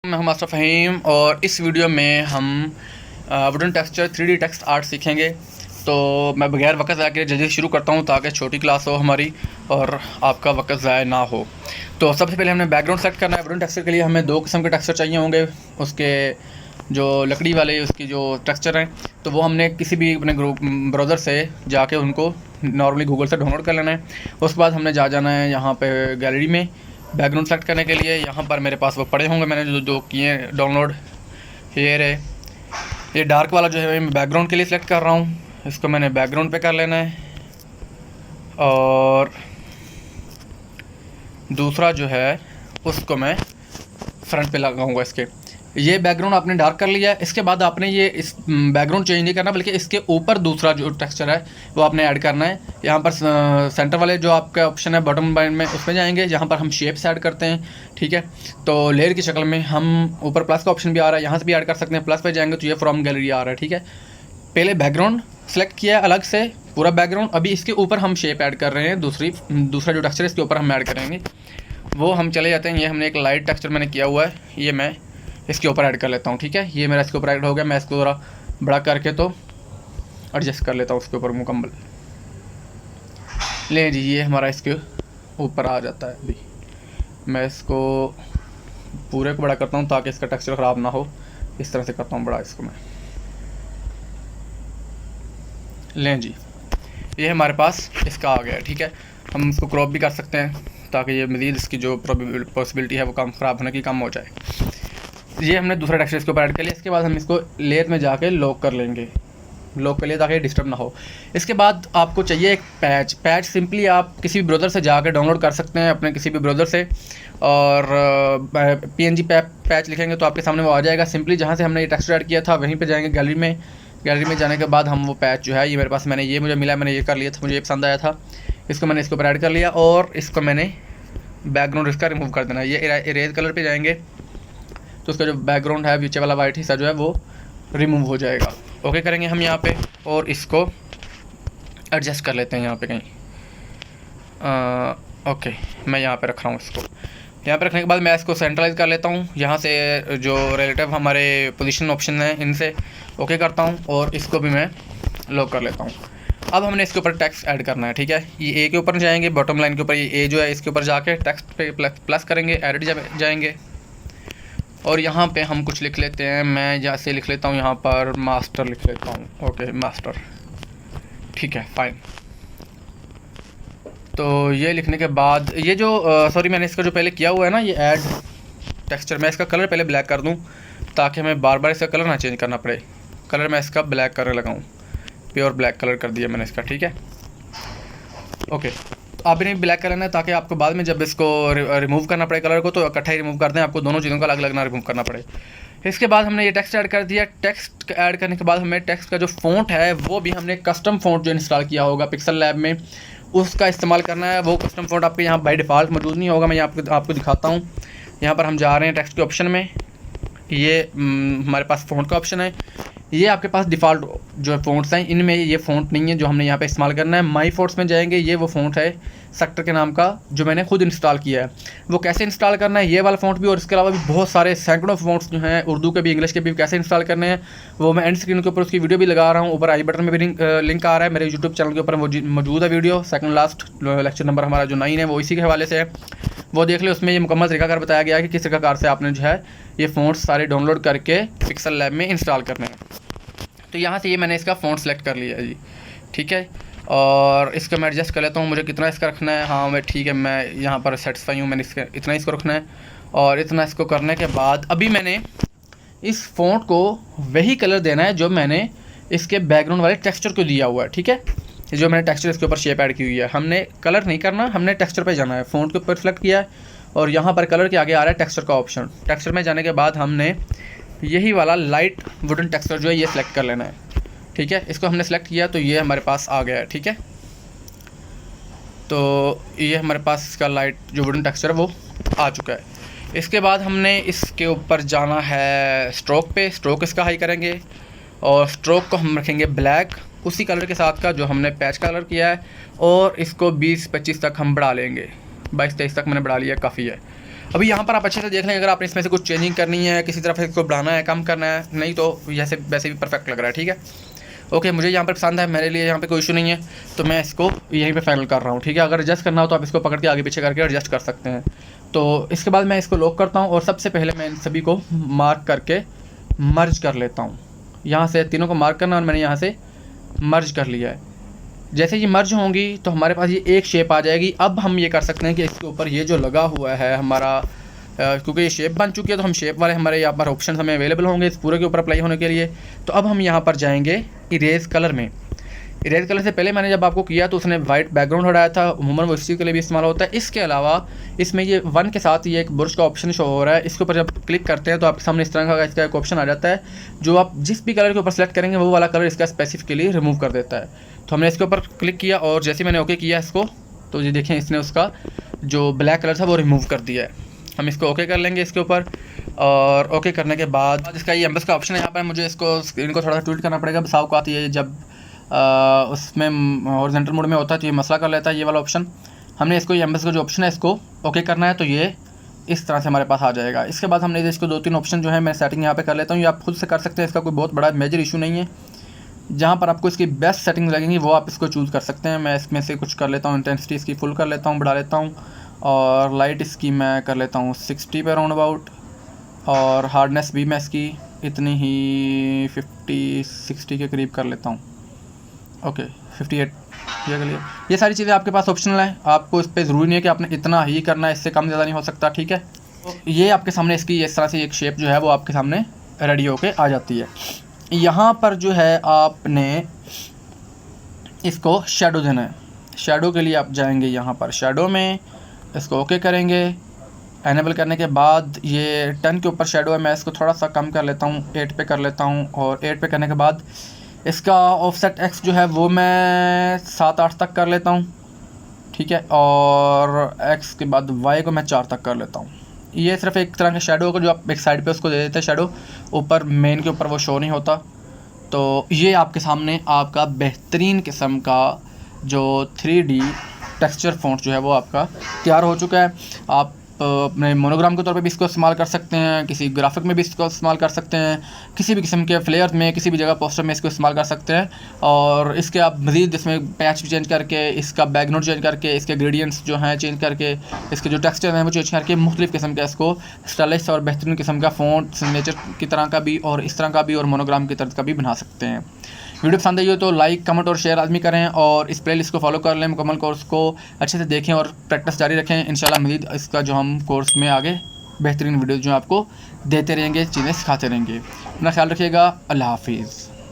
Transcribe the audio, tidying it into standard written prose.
मैं हूं मास्टर फ़हीम और इस वीडियो में हम wooden texture 3D text art सीखेंगे। तो मैं बगैर वक्त ज़ाया के जल्दी शुरू करता हूं ताकि छोटी क्लास हो हमारी और आपका वक्त ज़ाया ना हो। तो सबसे पहले हमने बैकग्राउंड सेलेक्ट करना है। वुडन टेक्सचर के लिए हमें दो किस्म के टेक्सचर चाहिए होंगे। उसके जो लकड़ी वाले उसकी जो टेक्सचर हैं तो वो हमने किसी भी अपने ग्रुप ब्राउज़र से जाके उनको नॉर्मली गूगल से डाउनलोड कर लेना है। उसके बाद हमने जाना है यहाँ पे गैलरी में बैकग्राउंड सेलेक्ट करने के लिए। यहाँ पर मेरे पास वो पड़े होंगे, मैंने जो किए डाउनलोड। हेयर है ये डार्क वाला जो है मैं बैकग्राउंड के लिए सिलेक्ट कर रहा हूँ। इसको मैंने बैकग्राउंड पे कर लेना है और दूसरा जो है उसको मैं फ्रंट पे लगाऊंगा। इसके ये बैकग्राउंड आपने डार्क कर लिया है। इसके बाद आपने ये इस बैकग्राउंड चेंज नहीं करना बल्कि इसके ऊपर दूसरा जो टेक्सचर है वो आपने ऐड करना है। यहाँ पर सेंटर वाले जो आपका ऑप्शन है बॉटम लाइन में उसमें जाएंगे जहाँ पर हम शेप्स ऐड करते हैं। ठीक है, तो लेयर की शक्ल में हम ऊपर प्लस का ऑप्शन भी आ रहा है, यहाँ से भी ऐड कर सकते हैं। प्लस पे जाएंगे तो ये फ्रॉम गैलरी आ रहा है। ठीक है, पहले बैकग्राउंड सेलेक्ट किया अलग से पूरा बैकग्राउंड, अभी इसके ऊपर हम शेप ऐड कर रहे हैं। दूसरा जो टेक्सचर है इसके ऊपर हम ऐड करेंगे। वो हम चले जाते हैं। ये हमने एक लाइट टेक्सचर मैंने किया हुआ है, ये मैं इसके ऊपर ऐड कर लेता हूँ। ठीक है, ये मेरा इसके ऊपर ऐड हो गया। मैं इसको ज़रा बड़ा करके तो एडजस्ट कर लेता हूँ उसके ऊपर मुकम्मल। ले जी, ये हमारा इसके ऊपर आ जाता है। अभी मैं इसको पूरे को बड़ा करता हूँ ताकि इसका टेक्सचर ख़राब ना हो। इस तरह से करता हूँ बड़ा इसको मैं। लें जी, ये हमारे पास इसका आ गया है। ठीक है, हम इसको क्रॉप भी कर सकते हैं ताकि ये मज़ीद इसकी जो पॉसिबिलिटी है वो कम ख़राब होने की कम हो जाए। ये हमने दूसरा टेक्सचर इसके ऊपर ऐड कर लिया। इसके बाद हम इसको लेयर में जाके लॉक कर लेंगे, लॉक कर लिए ताकि डिस्टर्ब ना हो। इसके बाद आपको चाहिए एक पैच सिंपली आप किसी भी ब्राउज़र से जाकर डाउनलोड कर सकते हैं अपने किसी भी ब्राउज़र से। और PNG पैच लिखेंगे तो आपके सामने वो आ जाएगा। सिंपली जहाँ से हमने ये टेक्सचर ऐड किया था वहीं पे जाएंगे गैलरी में। गैलरी में जाने के बाद हम वो पैच जो है ये मेरे पास मुझे मिला, मैंने ये कर लिया था, मुझे ये पसंद आया था। इसको मैंने इसके ऊपर ऐड कर लिया और इसको मैंने बैकग्राउंड इसका रिमूव कर देना है। ये इरेज कलर पे जाएंगे तो उसका जो बैकग्राउंड है पीछे वाला वाइट हिस्सा जो है वो रिमूव हो जाएगा। ओके करेंगे हम यहाँ पे और इसको एडजस्ट कर लेते हैं यहाँ पे कहीं। ओके, मैं यहाँ पे रख रहा हूँ इसको। यहाँ पे रखने के बाद मैं इसको सेंट्रलाइज कर लेता हूँ। यहाँ से जो रिलेटिव हमारे पोजीशन ऑप्शन हैं इनसे ओके करता हूँ और इसको भी मैं लॉक कर लेता हूँ। अब हमने इसके ऊपर टेक्स्ट ऐड करना है। ठीक है, ये ए के ऊपर जाएंगे, बॉटम लाइन के ऊपर ये ए जो है इसके ऊपर जाके टेक्स्ट पे प्लस करेंगे, एडिट जाएंगे और यहाँ पे हम कुछ लिख लेते हैं। मैं जैसे लिख लेता हूँ यहाँ पर मास्टर लिख लेता हूँ। ओके मास्टर, ठीक है फाइन। तो ये लिखने के बाद ये जो सॉरी मैंने इसका जो पहले किया हुआ है ना ये ऐड टेक्सचर, मैं इसका कलर पहले ब्लैक कर दूँ ताकि हमें बार बार इसका कलर ना चेंज करना पड़े। कलर मैं इसका ब्लैक करने लगाऊँ, प्योर ब्लैक कलर कर दिया मैंने इसका। ठीक है, ओके आप भी नहीं ब्लैक कर लेना है ताकि आपको बाद में जब इसको रिमूव करना पड़े कलर को तो इकट्ठा ही रिमूव कर दें, आपको दोनों चीज़ों का अलग अलग ना रिमूव करना पड़े। इसके बाद हमने ये टेक्स्ट ऐड कर दिया। टेक्स्ट ऐड करने के बाद हमें टेक्स्ट का जो फ़ॉन्ट है वो भी हमने कस्टम फ़ॉन्ट जो इंस्टॉल किया होगा पिक्सल लैब में उसका इस्तेमाल करना है। वो कस्टम फ़ॉन्ट आपके यहाँ बाय डिफ़ॉल्ट मौजूद नहीं होगा। मैं आपको दिखाता हूँ। यहाँ पर हम जा रहे हैं टेक्स्ट के ऑप्शन में, ये हमारे पास फ़ॉन्ट का ऑप्शन है। ये आपके पास डिफ़ॉल्ट जो फ़ॉन्ट्स हैं इनमें ये फ़ॉन्ट नहीं है जो हमने यहाँ पे इस्तेमाल करना है। माई फ़ॉन्ट्स में जाएंगे, ये वो फ़ॉन्ट है सेक्टर के नाम का जो मैंने खुद इंस्टॉल किया है। वो कैसे इंस्टॉल करना है ये वाला फ़ॉन्ट भी और इसके अलावा भी बहुत सारे सैकड़ों फ़ॉन्ट्स जो हैं उर्दू के भी इंग्लिश के भी कैसे इंस्टॉल करने हैं वो मैं एंड स्क्रीन के ऊपर उसकी वीडियो भी लगा रहा हूँ। ऊपर आई बटन में भी लिंक आ रहा है, मेरे यूट्यूब चैनल के ऊपर मौजूद है video. Second last lecture number हमारा जो 9 है वो इसी के हवाले से है, वो देख ले। उसमें ये मुकम्मल तरीकाकार बताया गया है कि किस तरीकाकार से आपने जो है ये फ़ॉन्ट्स सारे डाउनलोड करके पिक्सल लैब में इंस्टॉल करने हैं। तो यहाँ से ये मैंने इसका फ़ॉन्ट सेलेक्ट कर लिया है जी। ठीक है, और इसको मैं एडजस्ट कर लेता हूँ मुझे कितना इसका रखना है। हाँ मैं ठीक है, मैं यहाँ पर सेटिस्फाई हूँ, मैंने इतना इसको रखना है। और इतना इसको करने के बाद अभी मैंने इस फ़ॉन्ट को वही कलर देना है जो मैंने इसके बैकग्राउंड वाले टेक्सचर को दिया हुआ है। ठीक है, जो मैंने टेक्सचर इसके ऊपर शेप ऐड की हुई है, हमने कलर नहीं करना, हमने टेक्सचर पे जाना है। फ़ॉन्ट के ऊपर सेलेक्ट किया है और यहाँ पर कलर के आगे आ रहा है टेक्सचर का ऑप्शन। टेक्सचर में जाने के बाद हमने यही वाला लाइट वुडन टेक्सचर जो है ये सिलेक्ट कर लेना है। ठीक है, इसको हमने सेलेक्ट किया तो ये हमारे पास आ गया है। ठीक है, तो ये हमारे पास इसका लाइट जो वुडन टेक्सचर है वो आ चुका है। इसके बाद हमने इसके ऊपर जाना है स्ट्रोक पे। स्ट्रोक इसका हाई करेंगे और स्ट्रोक को हम रखेंगे ब्लैक उसी कलर के साथ का जो हमने पैच कलर किया है और इसको 20-25 तक हम बढ़ा लेंगे। 22-23 तक मैंने बढ़ा लिया, काफ़ी है। अभी यहाँ पर आप अच्छे से देख लें, अगर आपने इसमें से कुछ चेंजिंग करनी है, किसी तरफ इसको बढ़ाना है, कम करना है, नहीं तो जैसे वैसे भी परफेक्ट लग रहा है। ठीक है, ओके, मुझे यहाँ पर पसंद है, मेरे लिए यहाँ पे कोई इशू नहीं है, तो मैं इसको यहीं पे फाइनल कर रहा हूँ। ठीक है, अगर एडजस्ट करना हो तो आप इसको पकड़ के आगे पीछे करके एडजस्ट कर सकते हैं। तो इसके बाद मैं इसको लॉक करता हूँ और सबसे पहले मैं इन सभी को मार्क करके मर्ज कर लेता हूँ। यहाँ से तीनों को मार्क करना और मैंने यहाँ से मर्ज कर लिया है। जैसे ये मर्ज होंगी तो हमारे पास ये एक शेप आ जाएगी। अब हम ये कर सकते हैं कि इसके ऊपर ये जो लगा हुआ है हमारा, क्योंकि ये शेप बन चुकी है तो हम शेप वाले हमारे यहाँ पर ऑप्शन हमें अवेलेबल होंगे इस पूरे के ऊपर अप्लाई होने के लिए। तो अब हम यहाँ पर जाएंगे इरेज कलर में। इरेज कलर से पहले मैंने जब आपको किया तो उसने वाइट बैकग्राउंड हटाया था, अमूमन वो इसी के लिए भी इस्तेमाल होता है। इसके अलावा इसमें ये 1 के साथ ये एक ब्रश का ऑप्शन शो हो रहा है, इसके ऊपर जब क्लिक करते हैं तो आपके सामने इस तरह का इसका एक ऑप्शन आ जाता है, जो आप जिस भी कलर के ऊपर सेलेक्ट करेंगे वो वाला कलर इसका स्पेसिफिकली रिमूव कर देता है। तो हमने इसके ऊपर क्लिक किया और जैसे मैंने ओके किया इसको, तो ये देखें इसने उसका जो ब्लैक कलर था वो रिमूव कर दिया है। हम इसको ओके कर लेंगे इसके ऊपर, और ओके करने के बाद इसका ये एम्बस का ऑप्शन है। यहाँ पर मुझे इसको स्क्रीन को थोड़ा सा ट्विट करना पड़ेगा, बसाव को आती है जब उसमें हॉरिजॉन्टल मोड में होता है तो ये मसला कर लेता है ये वाला ऑप्शन। हमने इसको ये एम्बस का जो ऑप्शन है इसको ओके करना है, तो ये इस तरह से हमारे पास आ जाएगा। इसके बाद हमने इसको 2-3 ऑप्शन जो है मैं सेटिंग यहाँ पे कर लेता हूँ, ये आप खुद से कर सकते हैं, इसका कोई बहुत बड़ा मेजर इशू नहीं है। जहाँ पर आपको इसकी बेस्ट सेटिंग लगेंगी वो आप इसको चूज़ कर सकते हैं। मैं इसमें से कुछ कर लेता हूँ, इंटेंसिटी इसकी फुल कर लेता हूँ, बढ़ा लेता हूँ, और लाइट इसकी मैं कर लेता हूँ 60 पे राउंड अबाउट, और हार्डनेस भी मैं इसकी इतनी ही 50-60 के करीब कर लेता हूँ। ओके 58 ये कर लिया। ये सारी चीज़ें आपके पास ऑप्शनल है, आपको इस पर ज़रूरी नहीं है कि आपने इतना ही करना है, इससे कम ज़्यादा नहीं हो सकता। ठीक है, तो ये आपके सामने इसकी इस तरह से एक शेप जो है वो आपके सामने रेडी होके आ जाती है। यहाँ पर जो है आपने इसको शेडो देना है। शेडो के लिए आप जाएंगे यहाँ पर शेडो में, इसको ओके करेंगे। एनेबल करने के बाद ये 10 के ऊपर शेडो है, मैं इसको थोड़ा सा कम कर लेता हूँ, 8 पे कर लेता हूँ, और 8 पे करने के बाद इसका ऑफसेट एक्स जो है वो मैं 7-8 तक कर लेता हूँ। ठीक है, और एक्स के बाद वाई को मैं 4 तक कर लेता हूँ। ये सिर्फ एक तरह का शेडो होगा जो आप एक साइड पे उसको दे देते हैं शेडो, ऊपर मेन के ऊपर वो शो नहीं होता। तो ये आपके सामने आपका बेहतरीन किस्म का जो 3D टेक्सचर फ़ॉन्ट जो है वो आपका तैयार हो चुका है। आप अपने मोनोग्राम के तौर पे भी इसको इस्तेमाल कर सकते हैं, किसी ग्राफिक में भी इसको इस्तेमाल कर सकते हैं, किसी भी किस्म के फ्लेयर में, किसी भी जगह पोस्टर में इसको इस्तेमाल कर सकते हैं। और इसके आप मज़ीद इसमें पैच भी चेंज करके, इसका बैकग्राउंड चेंज करके, इसके ग्रेडियंट्स जो हैं चेंज करके, इसके जो टेक्सचर हैं वो चेंज करके मुख्तलिफ़ किस्म का इसको स्टाइलिश और बेहतरीन किस्म का फ़ॉन्ट सिग्नेचर की तरह का भी और इस तरह का भी और मोनोग्राम की तरह का भी बना सकते हैं। वीडियो पसंद आई हो तो लाइक, कमेंट और शेयर आदमी करें, और इस प्लेलिस्ट को फॉलो कर लें, मुकम्मल कोर्स को अच्छे से देखें और प्रैक्टिस जारी रखें। इंशाल्लाह मज़ीद इसका जो हम कोर्स में आगे बेहतरीन वीडियो जो आपको देते रहेंगे, चीज़ें सिखाते रहेंगे। अपना ख्याल रखिएगा। अल्लाह हाफिज़।